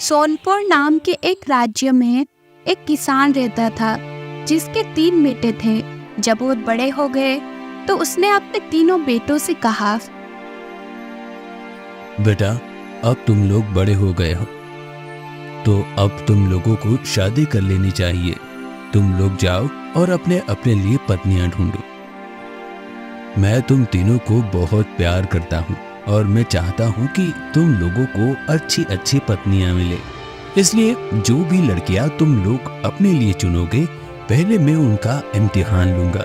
सोनपुर नाम के एक राज्य में एक किसान रहता था जिसके 3 बेटे थे। जब वो बड़े हो गए तो उसने अपने तीनों बेटों से कहा, बेटा, अब तुम लोग बड़े हो गए हो तो अब तुम लोगों को शादी कर लेनी चाहिए। तुम लोग जाओ और अपने अपने लिए पत्नियां ढूंढो। मैं तुम तीनों को बहुत प्यार करता हूँ और मैं चाहता हूँ कि तुम लोगों को अच्छी अच्छी पत्नियां मिले। इसलिए जो भी लड़कियां तुम लोग अपने लिए चुनोगे, पहले मैं उनका इम्तिहान लूंगा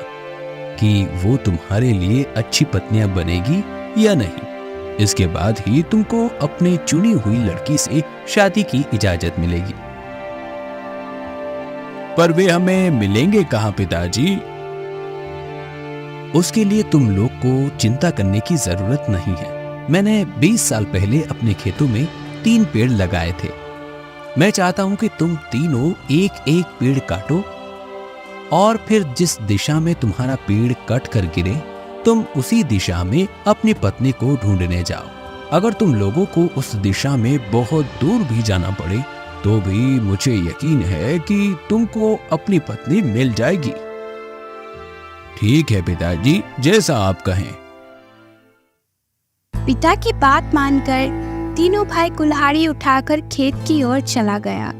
कि वो तुम्हारे लिए अच्छी पत्नियां बनेगी या नहीं। इसके बाद ही तुमको अपनी चुनी हुई लड़की से शादी की इजाजत मिलेगी। पर वे हमें मिलेंगे कहाँ पिताजी? उसके लिए तुम लोग को चिंता करने की जरूरत नहीं है। मैंने 20 साल पहले अपने खेतों में 3 पेड़ लगाए थे। मैं चाहता हूं कि तुम तीनों एक एक पेड़ काटो और फिर जिस दिशा में तुम्हारा पेड़ कट कर गिरे, तुम उसी दिशा में अपनी पत्नी को ढूंढने जाओ। अगर तुम लोगों को उस दिशा में बहुत दूर भी जाना पड़े तो भी मुझे यकीन है कि तुमको अपनी पत्नी मिल जाएगी। ठीक है पिताजी, जैसा आप कहें। पिता की बात मानकर तीनों भाई कुल्हाड़ी उठाकर खेत की ओर चला गया।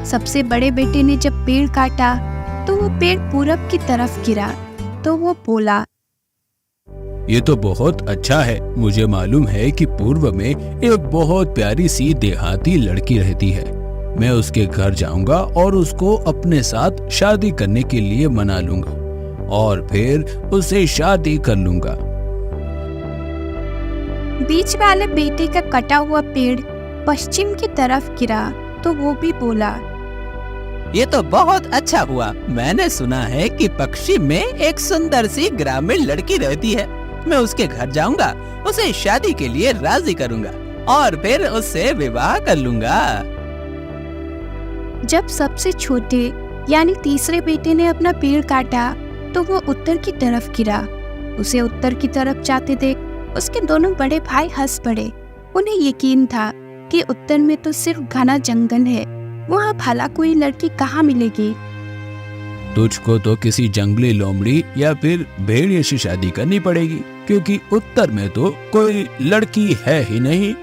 सबसे बड़े बेटे ने जब पेड़ काटा तो वो पेड़ पूरब की तरफ गिरा तो वो बोला, ये तो बहुत अच्छा है। मुझे मालूम है कि पूर्व में एक बहुत प्यारी सी देहाती लड़की रहती है। मैं उसके घर जाऊंगा और उसको अपने साथ शादी करने के लिए मना लूंगा और फिर उससे शादी कर लूंगा। बीच वाले बेटे का कटा हुआ पेड़ पश्चिम की तरफ गिरा तो वो भी बोला, ये तो बहुत अच्छा हुआ। मैंने सुना है कि पश्चिम में एक सुंदर सी ग्रामीण लड़की रहती है। मैं उसके घर जाऊंगा, उसे शादी के लिए राजी करूंगा और फिर उससे विवाह कर लूंगा। जब सबसे छोटे यानी तीसरे बेटे ने अपना पेड़ काटा तो वो उत्तर की तरफ गिरा। उसे उत्तर की तरफ जाते देख उसके दोनों बड़े भाई हंस पड़े। उन्हें यकीन था कि उत्तर में तो सिर्फ घना जंगल है, वहाँ भला कोई लड़की कहाँ मिलेगी। तुझको तो किसी जंगली लोमड़ी या फिर भेड़िए से शादी करनी पड़ेगी, क्योंकि उत्तर में तो कोई लड़की है ही नहीं।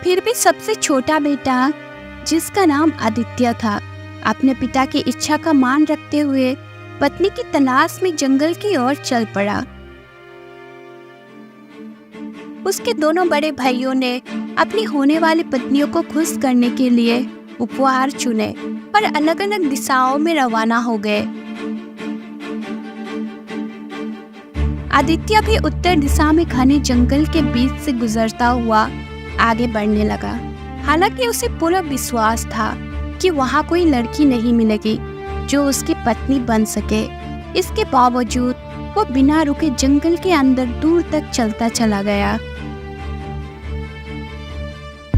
फिर भी सबसे छोटा बेटा, जिसका नाम आदित्य था, अपने पिता की इच्छा का मान रखते हुए पत्नी की तलाश में जंगल की ओर चल पड़ा। उसके दोनों बड़े भाइयों ने अपनी होने वाली पत्नियों को खुश करने के लिए उपहार चुने और अलग अलग दिशाओं में रवाना हो गए। आदित्य भी उत्तर दिशा में घने जंगल के बीच से गुजरता हुआ आगे बढ़ने लगा। हालांकि उसे पूरा विश्वास था कि वहाँ कोई लड़की नहीं मिलेगी जो उसकी पत्नी बन सके। इसके बावजूद वो बिना रुके जंगल के अंदर दूर तक चलता चला गया।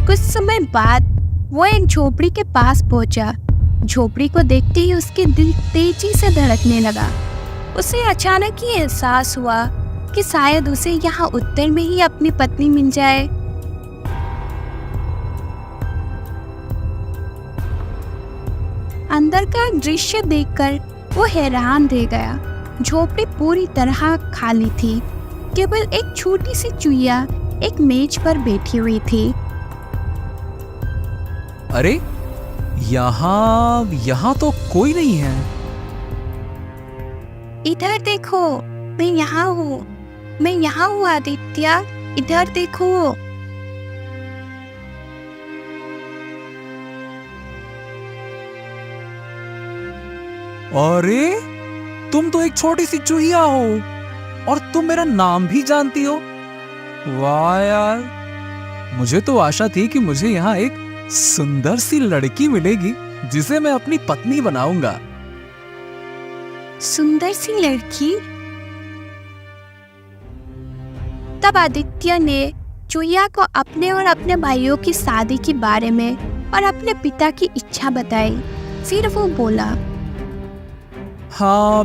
कुछ समय बाद वो एक झोपड़ी के पास पहुंचा। झोपड़ी को देखते ही उसके दिल तेजी से धड़कने लगा। उसे अचानक ही एहसास हुआ कि शायद उसे यहाँ उत्तर में ही अपनी पत्नी मिल जाए। अंदर का दृश्य देखकर वो हैरान रह गया। झोपड़ी पूरी तरह खाली थी। केवल एक छोटी सी चुईया एक मेज पर बैठी हुई थी। अरे, यहाँ तो कोई नहीं है। इधर देखो, मैं यहाँ हूँ आदित्य, इधर देखो। अरे, तुम तो एक छोटी सी चूहिया हो और तुम मेरा नाम भी जानती हो। वाह यार, मुझे तो आशा थी कि मुझे यहाँ एक सुंदर सी लड़की मिलेगी जिसे मैं अपनी पत्नी बनाऊंगा। सुंदर सी लड़की? तब आदित्य ने चुईया को अपने और अपने भाइयों की शादी के बारे में और अपने पिता की इच्छा बताई। फिर वो बोला, हाँ,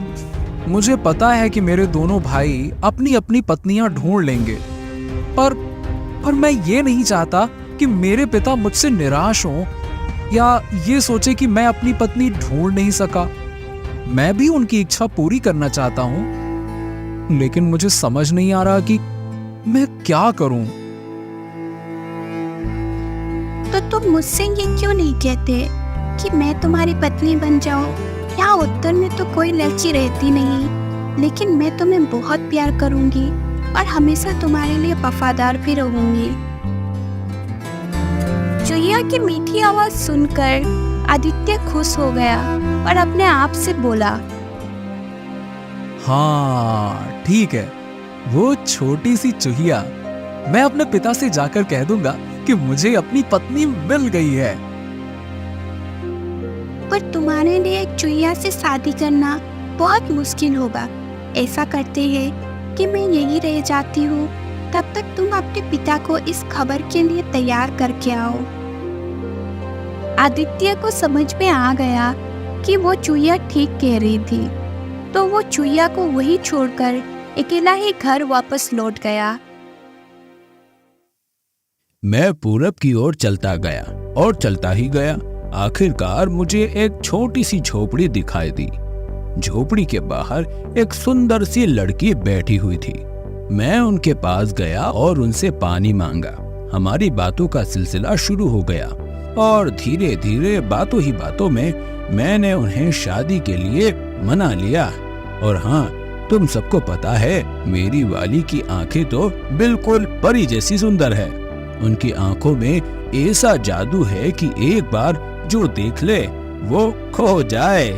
मुझे पता है कि मेरे दोनों भाई अपनी अपनी पत्नियां ढूंढ लेंगे, पर मैं ये नहीं चाहता कि मेरे पिता मुझसे निराश हों या ये सोचे कि मैं अपनी पत्नी ढूंढ नहीं सका। मैं भी उनकी इच्छा पूरी करना चाहता हूं, लेकिन मुझे समझ नहीं आ रहा कि मैं क्या करूं। तो तुम मुझसे ये क्यों नहीं कहते कि मैं तुम्हारी पत्नी बन जाऊं? यहाँ उत्तर में तो कोई लड़की रहती नहीं, लेकिन मैं तुम्हें बहुत प्यार करूंगी और हमेशा तुम्हारे लिए वफादार भी रहूंगी। चुईया की मीठी आवाज सुनकर आदित्य खुश हो गया और अपने आप से बोला, हाँ ठीक है, वो छोटी सी चूहिया। मैं अपने पिता से जाकर कह दूंगा कि मुझे अपनी पत्नी मिल गई है। पर तुम्हारे लिए एक चुईया से शादी करना बहुत मुश्किल होगा। ऐसा करते हैं कि मैं यही रह जाती हूँ, तब तक तुम अपने पिता को इस खबर के लिए तैयार करके आओ। आदित्य को समझ में आ गया कि वो चुईया ठीक कह रही थी, तो वो चुईया को वहीं छोड़कर अकेला ही घर वापस लौट गया। मैं पूरब की ओर चलता गया और चलता ही गया। आखिरकार मुझे एक छोटी सी झोपड़ी दिखाई दी। झोपड़ी के बाहर एक सुंदर सी लड़की बैठी हुई थी। मैं उनके पास गया और उनसे पानी मांगा। हमारी बातों का सिलसिला शुरू हो गया और धीरे धीरे बातों ही बातों में मैंने उन्हें शादी के लिए मना लिया। और हाँ, तुम सबको पता है, मेरी वाली की आंखें तो बिल्कुल परी जैसी सुंदर है। उनकी आंखों में ऐसा जादू है कि एक बार जो देख ले वो खो जाए।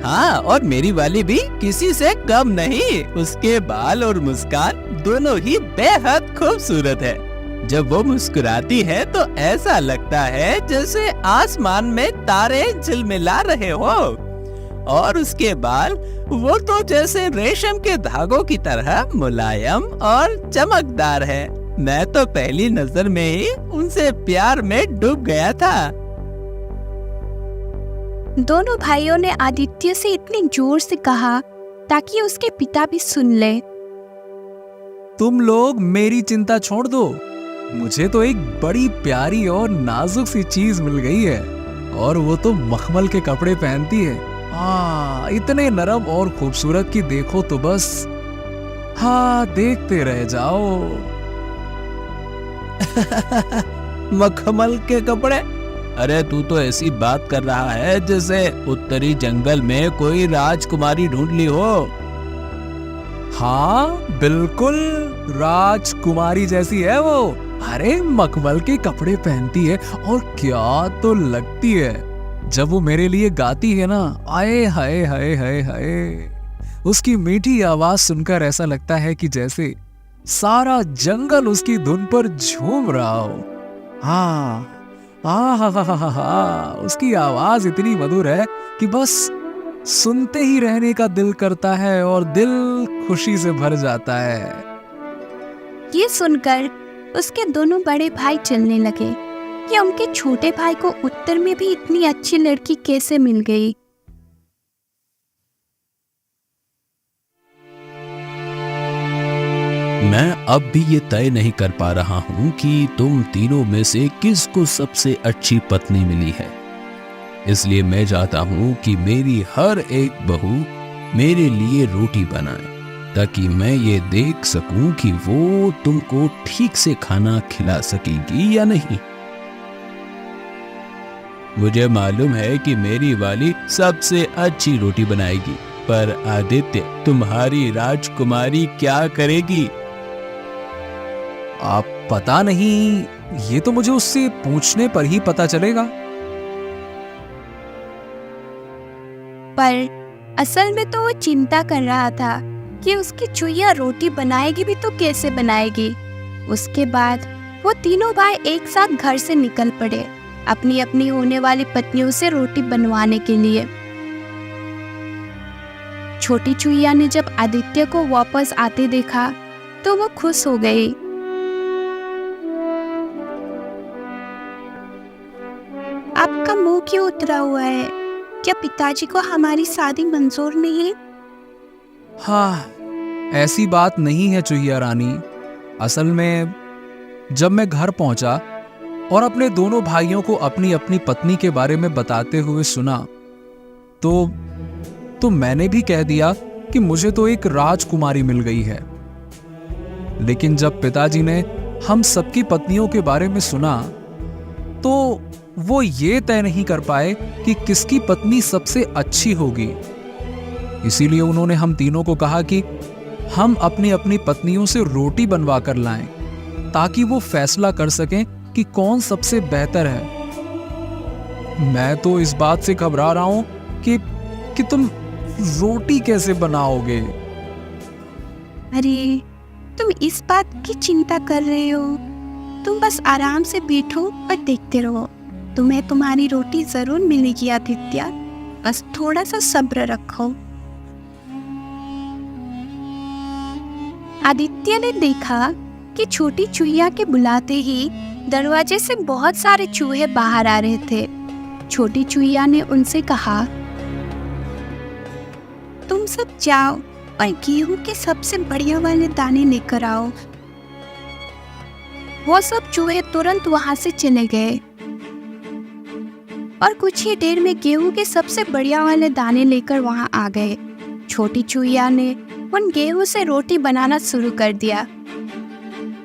हाँ, और मेरी वाली भी किसी से कम नहीं। उसके बाल और मुस्कान दोनों ही बेहद खूबसूरत है। जब वो मुस्कुराती है तो ऐसा लगता है जैसे आसमान में तारे झिलमिला रहे हो। और उसके बाल, वो तो जैसे रेशम के धागों की तरह मुलायम और चमकदार है। मैं तो पहली नजर में ही उनसे प्यार में डूब गया था। दोनों भाइयों ने आदित्य से इतनी जोर से कहा ताकि उसके पिता भी सुन ले। तुम लोग मेरी चिंता छोड़ दो, मुझे तो एक बड़ी प्यारी और नाजुक सी चीज मिल गई है, और वो तो मखमल के कपड़े पहनती है। इतने नरम और खूबसूरत कि देखो तो बस हाँ देखते रह जाओ। मखमल के कपड़े? अरे तू तो ऐसी बात कर रहा है जैसे उत्तरी जंगल में कोई राजकुमारी ढूंढ ली हो। हाँ बिल्कुल, राजकुमारी जैसी है वो। अरे मखमल के कपड़े पहनती है और क्या तो लगती है। जब वो मेरे लिए गाती है ना, आए हाय हाय हाय हाय, उसकी मीठी आवाज सुनकर ऐसा लगता है कि जैसे सारा जंगल उसकी धुन पर झूम रहा हो। उसकी आवाज इतनी मधुर है कि बस सुनते ही रहने का दिल करता है और दिल खुशी से भर जाता है। ये सुनकर उसके दोनों बड़े भाई चलने लगे कि उनके छोटे भाई को उत्तर में भी इतनी अच्छी लड़की कैसे मिल गई। मैं अब भी ये तय नहीं कर पा रहा हूँ कि तुम तीनों में से किसको सबसे अच्छी पत्नी मिली है। इसलिए मैं चाहता हूँ कि मेरी हर एक बहू मेरे लिए रोटी बनाए, ताकि मैं ये देख सकूं कि वो तुमको ठीक से खाना खिला सकेगी या नहीं। मुझे मालूम है कि मेरी वाली सबसे अच्छी रोटी बनाएगी, पर आदित्य, तुम्हारी राजकुमारी क्या करेगी? आप पता नहीं, ये तो मुझे उससे पूछने पर ही पता चलेगा। पर असल में तो वो चिंता कर रहा था कि उसकी चुईया रोटी बनाएगी भी तो कैसे बनाएगी। उसके बाद वो तीनों भाई एक साथ घर से निकल पड़े अपनी अपनी होने वाली पत्नियों से रोटी बनवाने के लिए। छोटी चुईया ने जब आदित्य को वापस आते देखा तो वो खुश हो गई। आपका मुंह क्यों उतरा हुआ है? क्या पिताजी को हमारी शादी मंजूर नहीं? हाँ, ऐसी बात नहीं है चुहिया रानी। असल में जब मैं घर पहुंचा और अपने दोनों भाइयों को अपनी अपनी पत्नी के बारे में बताते हुए सुना तो मैंने भी कह दिया कि मुझे तो एक राजकुमारी मिल गई है। लेकिन जब पिताजी ने हम सबकी पत्नियों के बारे में सुना तो वो ये तय नहीं कर पाए कि किसकी पत्नी सबसे अच्छी होगी। इसीलिए उन्होंने हम तीनों को कहा कि हम अपनी अपनी पत्नियों से रोटी बनवा कर लाएं, ताकि वो फैसला कर सकें कि कौन सबसे बेहतर है। मैं तो इस बात से घबरा रहा हूं कि तुम रोटी कैसे बनाओगे। अरे, तुम इस बात की चिंता कर रहे हो? तुम बस आराम से बैठो और देखते रहो। तुम्हें तुम्हारी रोटी जरूर मिलेगी आदित्य, बस थोड़ा सा सब्र रखो। आदित्य ने देखा कि छोटी चूहिया के बुलाते ही दरवाजे से बहुत सारे चूहे बाहर आ रहे थे। छोटी चूहिया ने उनसे कहा, तुम सब जाओ और गेहूं के सबसे बढ़िया वाले दाने लेकर आओ। वो सब चूहे तुरंत वहां से चले गए और कुछ ही देर में गेहूं के सबसे बढ़िया वाले दाने लेकर वहां आ गए। छोटी चूहिया ने उन गेहूं से रोटी बनाना शुरू कर दिया।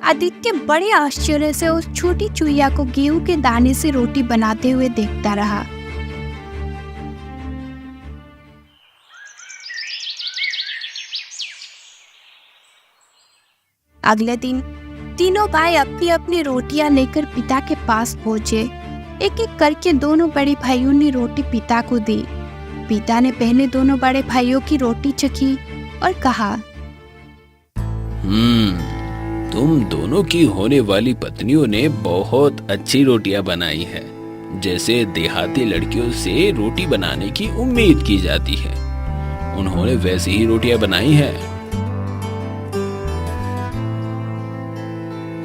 आदित्य बड़े आश्चर्य से उस छोटी चूहिया को गेहूं के दाने से रोटी बनाते हुए देखता रहा। अगले दिन तीनों भाई अपनी अपनी रोटियां लेकर पिता के पास पहुंचे। एक एक करके दोनों बड़े भाइयों ने रोटी पिता को दी। पिता ने पहले दोनों बड़े भाइयों की रोटी चखी और कहा, तुम दोनों की होने वाली पत्नियों ने बहुत अच्छी रोटियां बनाई है, जैसे देहाती लड़कियों से रोटी बनाने की उम्मीद की जाती है। उन्होंने वैसी ही रोटियां बनाई है।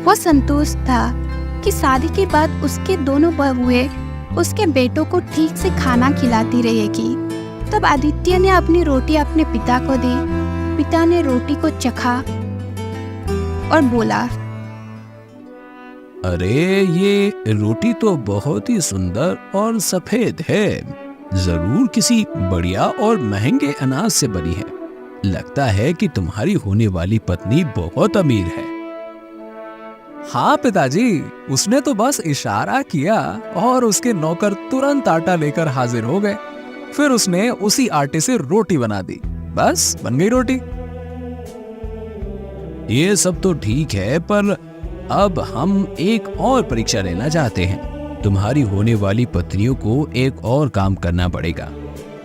वो संतुष्ट था कि शादी के बाद उसके दोनों बहुएं उसके बेटों को ठीक से खाना खिलाती रहेगी। तब आदित्य ने अपनी रोटी अपने पिता को दी। पिता ने रोटी को चखा और बोला, अरे, ये रोटी तो बहुत ही सुंदर और सफेद है। जरूर किसी बढ़िया और महंगे अनाज से बनी है। लगता है कि तुम्हारी होने वाली पत्नी बहुत अमीर है। हाँ पिताजी, उसने तो बस इशारा किया और उसके नौकर तुरंत आटा लेकर हाजिर हो गए। फिर उसने उसी आटे से रोटी बना दी। बस बन गई रोटी। ये सब तो ठीक है, पर अब हम एक और परीक्षा लेना चाहते हैं। तुम्हारी होने वाली पत्नियों को एक और काम करना पड़ेगा।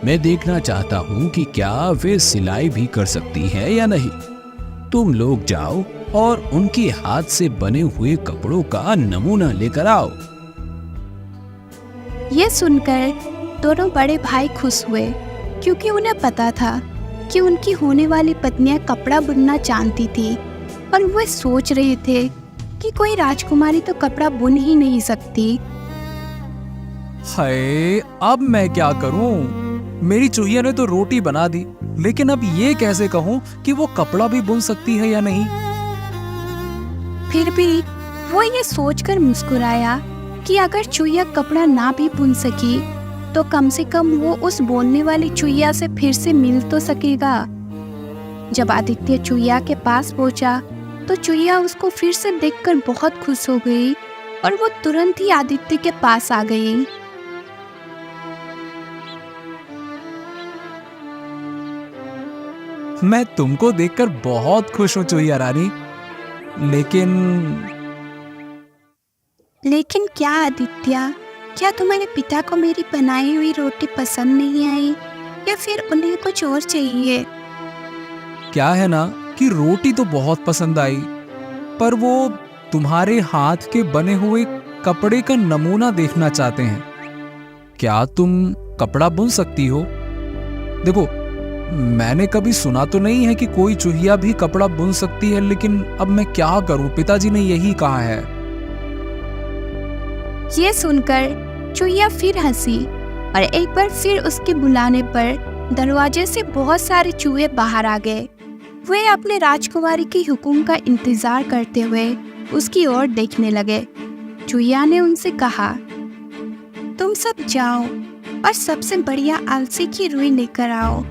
मैं देखना चाहता हूँ कि क्या वे सिलाई भी कर सकती है या नहीं। तुम लोग जाओ और उनके हाथ से बने हुए कपड़ों का नमूना लेकर आओ। ये सुनकर दोनों बड़े भाई खुश हुए, क्योंकि उन्हें पता था कि उनकी होने वाली पत्नियां कपड़ा बुनना जानती थी। और वे सोच रहे थे कि कोई राजकुमारी तो कपड़ा बुन ही नहीं सकती। हाय, अब मैं क्या करूं? मेरी चूहिया ने तो रोटी बना दी, लेकिन अब ये कैसे कहूं कि वो कपड़ा भी बुन सकती है या नहीं। फिर भी वो ये सोचकर मुस्कुराया कि अगर चूहिया कपड़ा ना भी बुन सकी तो कम से कम वो उस बोलने वाली चूहिया से फिर से मिल तो सकेगा। जब आदित्य चूहिया के पास पहुंचा तो चूहिया उसको फिर से देखकर बहुत खुश हो गई और वो तुरंत ही आदित्य के पास आ गई। मैं तुमको देखकर बहुत खुश हूं चूहिया रानी, लेकिन क्या आदित्य? क्या तुम्हारे पिता को मेरी बनाई हुई रोटी पसंद नहीं आई, या फिर उन्हें कुछ और चाहिए? क्या है ना कि रोटी तो बहुत पसंद आई, पर वो तुम्हारे हाथ के बने हुए कपड़े का नमूना देखना चाहते हैं। क्या तुम कपड़ा बुन सकती हो? देखो, मैंने कभी सुना तो नहीं है कि कोई चूहिया भी कपड़ा बुन सकती है, लेकिन अब मैं क्या करूं? पिताजी ने यही कहा है। ये सुनकर चूहिया फिर हंसी और एक बार फिर उसके बुलाने पर दरवाजे से बहुत सारे चूहे बाहर आ गए। वे अपने राजकुमारी के हुक्म का इंतजार करते हुए उसकी ओर देखने लगे। चूहिया ने उनसे कहा, तुम सब जाओ और सबसे बढ़िया आलसी की रुई लेकर आओ।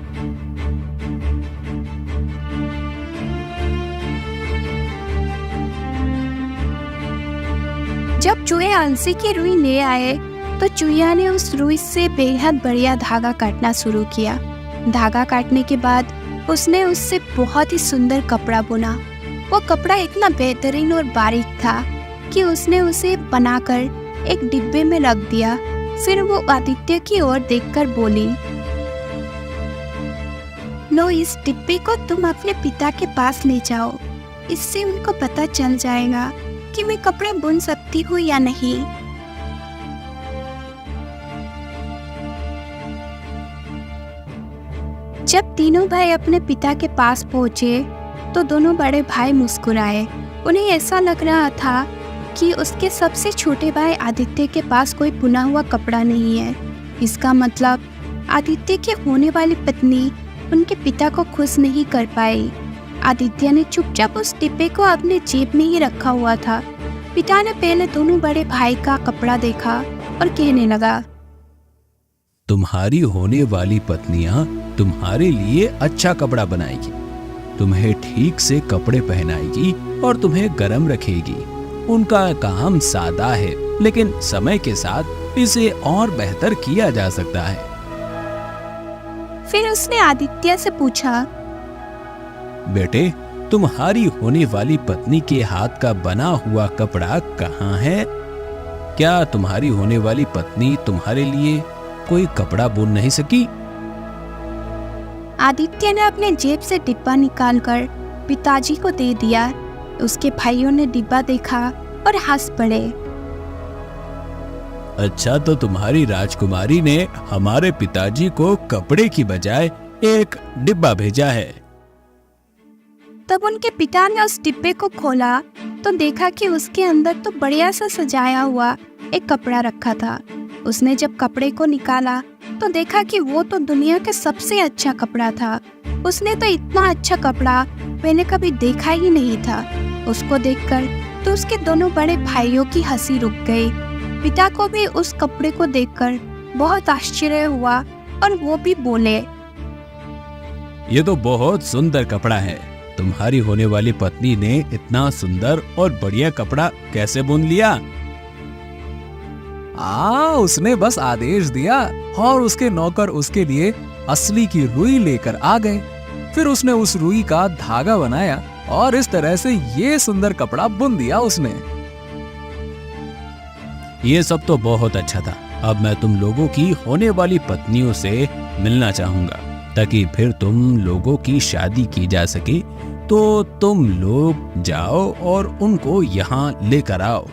जब चूहे आलसी की रुई ले आए तो चूहिया ने उस रुई से बेहद बढ़िया धागा काटना शुरू किया। धागा काटने के बाद उसने उससे बहुत ही सुंदर कपड़ा बुना। वो कपड़ा इतना बेहतरीन और बारीक था कि उसने उसे बनाकर एक डिब्बे में रख दिया। फिर वो आदित्य की ओर देखकर बोली, लो, इस डिब्बे को तुम अपने पिता के पास ले जाओ। इससे उनको पता चल जाएगा कि मैं कपड़े बुन सकती हूँ या नहीं। जब तीनों भाई अपने पिता के पास पहुंचे तो दोनों बड़े भाई मुस्कुराए। उन्हें ऐसा लग रहा था कि उसके सबसे छोटे भाई आदित्य के पास कोई बुना हुआ कपड़ा नहीं है। इसका मतलब आदित्य की होने वाली पत्नी उनके पिता को खुश नहीं कर पाई। आदित्य ने चुपचाप उस डिब्बे को अपने जेब में ही रखा हुआ था। पिता ने पहले दोनों बड़े भाई का कपड़ा देखा और कहने लगा, तुम्हारी होने वाली पत्नियां तुम्हारे लिए अच्छा कपड़ा बनाएगी, तुम्हें ठीक से कपड़े पहनाएगी और तुम्हें गर्म रखेगी। उनका काम सादा है, लेकिन समय के साथ इसे और बेहतर किया जा सकता है। फिर उसने आदित्य से पूछा, बेटे, तुम्हारी होने वाली पत्नी के हाथ का बना हुआ कपड़ा कहाँ है? क्या तुम्हारी होने वाली पत्नी तुम्हारे लिए कोई कपड़ा बुन नहीं सकी? आदित्य ने अपने जेब से डिब्बा निकालकर पिताजी को दे दिया। उसके भाइयों ने डिब्बा देखा और हंस पड़े। अच्छा, तो तुम्हारी राजकुमारी ने हमारे पिताजी को कपड़े की बजाय एक डिब्बा भेजा है। तब उनके पिता ने उस डिब्बे को खोला तो देखा कि उसके अंदर तो बढ़िया सा सजाया हुआ एक कपड़ा रखा था। उसने जब कपड़े को निकाला तो देखा कि वो तो दुनिया का सबसे अच्छा कपड़ा था। उसने तो इतना अच्छा कपड़ा पहले कभी देखा ही नहीं था। उसको देखकर तो उसके दोनों बड़े भाइयों की हंसी रुक गई। पिता को भी उस कपड़े को देखकर बहुत आश्चर्य हुआ और वो भी बोले, ये तो बहुत सुंदर कपड़ा है। तुम्हारी होने वाली पत्नी ने इतना सुंदर और बढ़िया कपड़ा कैसे बुन लिया? उसने बस आदेश दिया और उसके नौकर उसके लिए असली की रुई लेकर आ गए। फिर उसने उस रुई का धागा बनाया और इस तरह से ये सुंदर कपड़ा बुन दिया उसने। ये सब तो बहुत अच्छा था। अब मैं तुम लोगों की होने वाली पत्नियों से मिलना चाहूंगा, ताकि फिर तुम लोगों की शादी की जा सके। तो तुम लोग जाओ और उनको यहाँ लेकर आओ।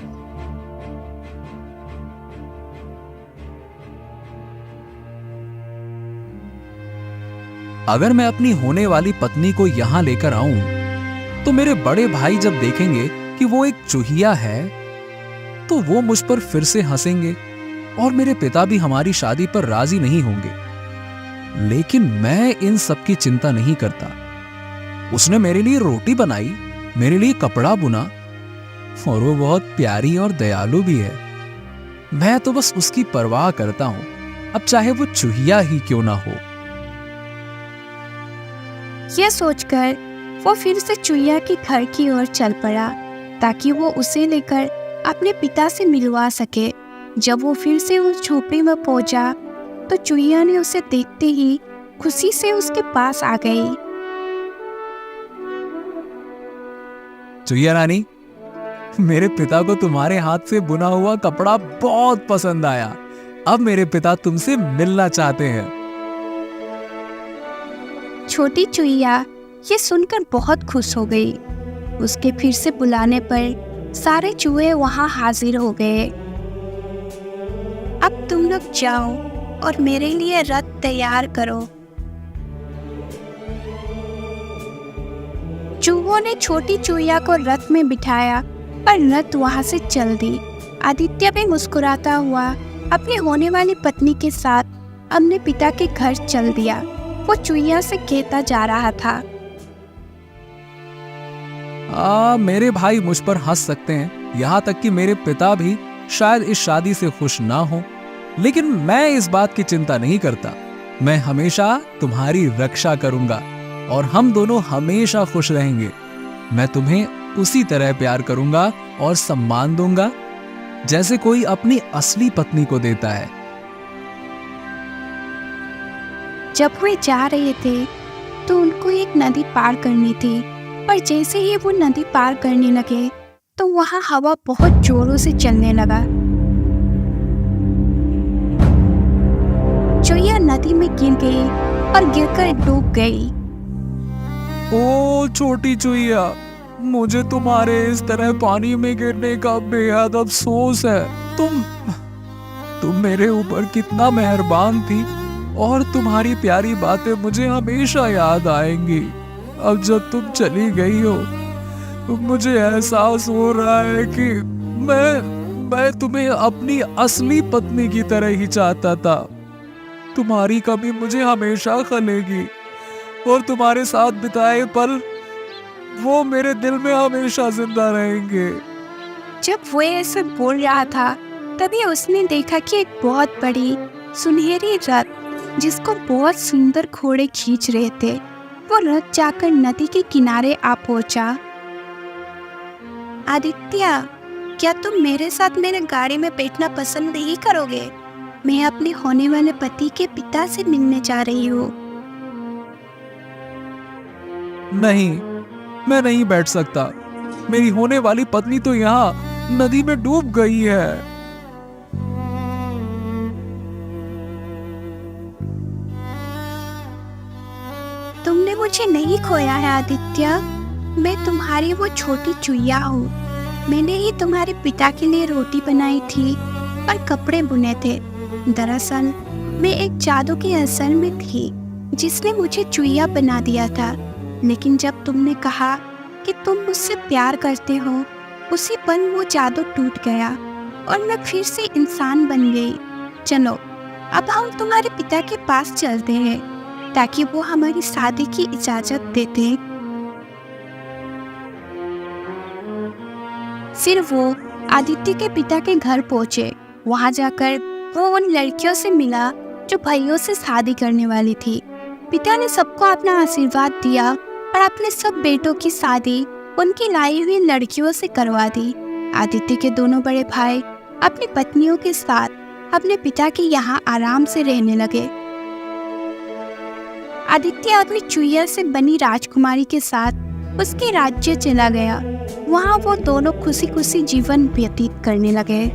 अगर मैं अपनी होने वाली पत्नी को यहाँ लेकर आऊं तो मेरे बड़े भाई जब देखेंगे कि वो एक चूहिया है तो वो मुझ पर फिर से हंसेंगे और मेरे पिता भी हमारी शादी पर राजी नहीं होंगे। लेकिन मैं इन सब की चिंता नहीं करता। उसने मेरे लिए रोटी बनाई, मेरे लिए कपड़ा बुना और वो बहुत प्यारी और दयालु भी है। मैं तो बस उसकी परवाह करता हूं, अब चाहे वो चूहिया ही क्यों ना हो। यह सोचकर वो फिर से चूहिया के घर की ओर चल पड़ा ताकि वो उसे लेकर अपने पिता से मिलवा सके। जब वो फिर से उस झोपड़ी में पहुंचा तो चूहिया ने उसे देखते ही खुशी से उसके पास आ गई। चूहिया रानी, मेरे पिता को तुम्हारे हाथ से बुना हुआ कपड़ा बहुत पसंद आया। अब मेरे पिता तुमसे मिलना चाहते हैं। छोटी चूहिया ये सुनकर बहुत खुश हो गई। उसके फिर से बुलाने पर सारे चूहे वहां हाजिर हो गए। अब तुम लोग जाओ और मेरे लिए रथ तैयार करो। चूहों ने छोटी चूहिया को रथ में बिठाया और रथ वहां से चल दी। आदित्य भी मुस्कुराता हुआ अपनी होने वाली पत्नी के साथ अपने पिता के घर चल दिया। वो चुईया से कहता जा रहा था, मेरे भाई मुझ पर हंस सकते हैं, यहाँ तक कि मेरे पिता भी शायद इस शादी से खुश ना हो, लेकिन मैं इस बात की चिंता नहीं करता। मैं हमेशा तुम्हारी रक्षा करूंगा और हम दोनों हमेशा खुश रहेंगे। मैं तुम्हें उसी तरह प्यार करूंगा और सम्मान दूंगा जैसे कोई अपनी असली पत्नी को देता है। जब वे जा रहे थे तो उनको एक नदी पार करनी थी, पर जैसे ही वो नदी पार करने लगे तो वहां हवा बहुत जोरों से चलने लगा। चुईया नदी में गिर गई और गिरकर डूब गई। ओ छोटी चुईया, मुझे तुम्हारे इस तरह पानी में गिरने का बेहद अफसोस है। तुम मेरे ऊपर कितना मेहरबान थी और तुम्हारी प्यारी बातें मुझे हमेशा याद आएंगी। अब जब तुम चली गई हो मुझे एहसास हो रहा है कि मैं तुम्हें अपनी असली पत्नी की तरह ही चाहता था। तुम्हारी कमी मुझे हमेशा खलेगी और तुम्हारे साथ बिताए पल वो मेरे दिल में हमेशा जिंदा रहेंगे। जब वो ऐसे बोल रहा था तभी उसने देखा कि एक बहुत बड़ी सुनहरी रथ जिसको बहुत सुंदर घोड़े खींच रहे थे, वो रथ जाकर नदी के किनारे आ पहुंचा। आदित्य, क्या तुम मेरे साथ मेरे गाड़ी में बैठना पसंद नहीं करोगे? मैं अपने होने वाले पति के पिता से मिलने जा रही हूँ। नहीं, मैं नहीं बैठ सकता। मेरी होने वाली पत्नी तो यहाँ नदी में डूब गई है। तुमने मुझे नहीं खोया है आदित्य। मैं तुम्हारी वो छोटी चुईया हूँ। मैंने ही तुम्हारे पिता के लिए रोटी बनाई थी और कपड़े बुने थे। दरअसल मैं एक जादू के असर में थी जिसने मुझे चुईया बना दिया था, लेकिन जब तुमने कहा कि तुम मुझसे प्यार करते हो, उसी पल वो जादू टूट गया और मैं फिर से इंसान बन गई। चलो अब हम तुम्हारे पिता के पास चलते हैं ताकि वो हमारी शादी की इजाजत देते। फिर वो आदित्य के पिता के घर पहुंचे। वहां जाकर वो उन लड़कियों से मिला जो भाइयों से शादी करने वाली थी। पिता ने सबको अपना आशीर्वाद दिया और अपने सब बेटों की शादी उनकी लाई हुई लड़कियों से करवा दी। आदित्य के दोनों बड़े भाई अपनी पत्नियों के साथ अपने पिता के यहाँ आराम से रहने लगे। आदित्य अपनी चुईया से बनी राजकुमारी के साथ उसके राज्य चला गया। वहाँ वो दोनों खुशी खुशी जीवन व्यतीत करने लगे।